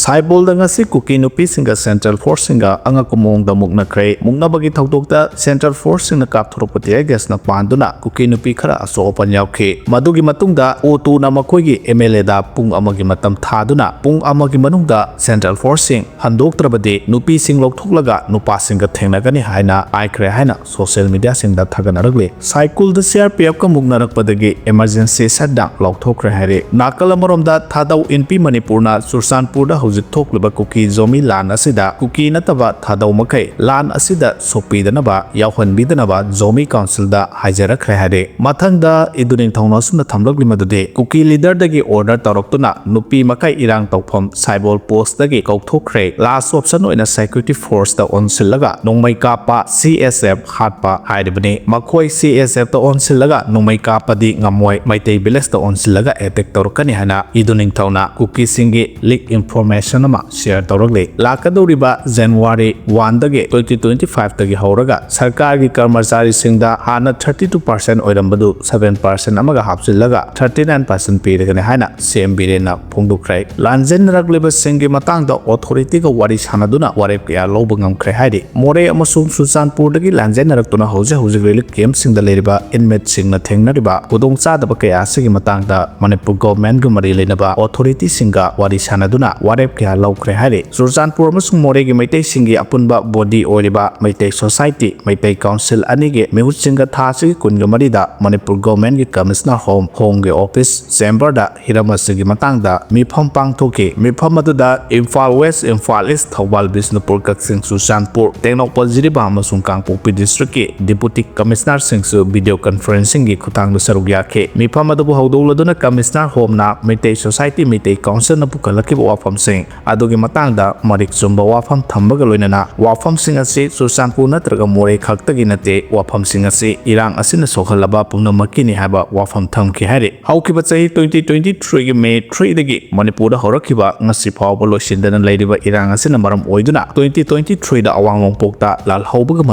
Saibol ngasi Kuki nupi singa Central Force singa anga kumong da mukna kre mukna bagi thokdokta Central Force singa kap thoropati gas na panduna Kuki nupi khara aso opan yaukhe madugi matungda O2 na makoigi MLA da pung amagi matam thaduna pung amagi manungda Central Force sing handoktrabadi nupi sing loktholaga nupa singa thengnagani haina aikre haina social media sing da thaganaragle cycle da CRPF ka mugnarakpadagi emergency shutdown lokthokre haire nakala maromda Thadou NP Manipur na Sursanpur da hojik thokliba Kuki zomi lan asida Kuki nataba Thadou makai lan asida sopidanaba yauhanbidanaba zomi council da haijarakre haire mathangda iduning thongna sumna thamlagli madude Kuki leader dagi order toroktuna nupi makai irang tawpham Saibol post dagi kauthokre last option oina security force da onsillaga nongmai kapa CSF hatpa hairibani makhoi CSF da onsillaga nongmai kapa di ngamoi maitei village da onsillaga attack torokani hana iduning thawna Kuki singi leak information ama share torokle lakadoriba January 1 dagi 2025 dagi hauraga sarkar gi karmachari singda hana 32% oirambadu 7% amaga hapsillaga 39% piragane haina CMB na phongdukrai lanjen ragleba singi matang da authority ga wari sanaduna warep kya lobangam khre haidi more amasung Susanpur dagi lanjen raktuna hoje relief camp singda leriba inmate singna thengnariba kodong chadaba kya sigi matang da Manipur government ga mari lenaba authority singa wari sanaduna warep kya lawkhre haidi Susanpur amasung more gi maitei singi apunba body oiriba maitei society maitei council ani ge mehut singa thasi kunga marida Manipur government gi commissioner home ge office chamber da hiramasigi matang da mifam pangthoki mifam aduda Imphal West Imphal East Thawbal Bisnupur Kaksing Susanpur Tengnokpal Jiriba amasung Kangpokpi district ki deputy commissioner singsu video conferencing gi khutang da saruk yakhe mifam adu hawdouladuna commissioner home na Meitei society Meitei council na pukalaki wafam sing adugi matang da marik chumba wafam thambaga loinana wafam sing asi Susanpur natraga more khaktagi nate wafam sing asi irang asina sokhalaba punamaki ni haba wafam thamki hari haukiba chahi 2023 gi May 3 dagi Manipur da horakiba ngasi phawba loisindana leiriba irang asina maram oiduna 2023 da awangong pokta lal haubaga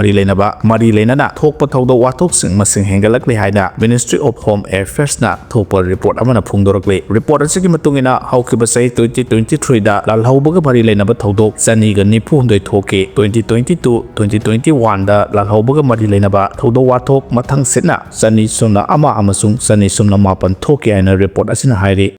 mari leinana thokpa thawda wathok sing masing hengalakle haina Ministry of Home Affairs na thokpa report amana phungdorakle report asigi matungina haukiba chahi 2023 da lal haubaga mari leinaba thawdok chani ga nipu hundoi thoke 2022 2021 da lal haubaga mari leinaba thawdo wathok mathang setna chani sumna ama amasung chani sumna mapan thoke aina report asina hairi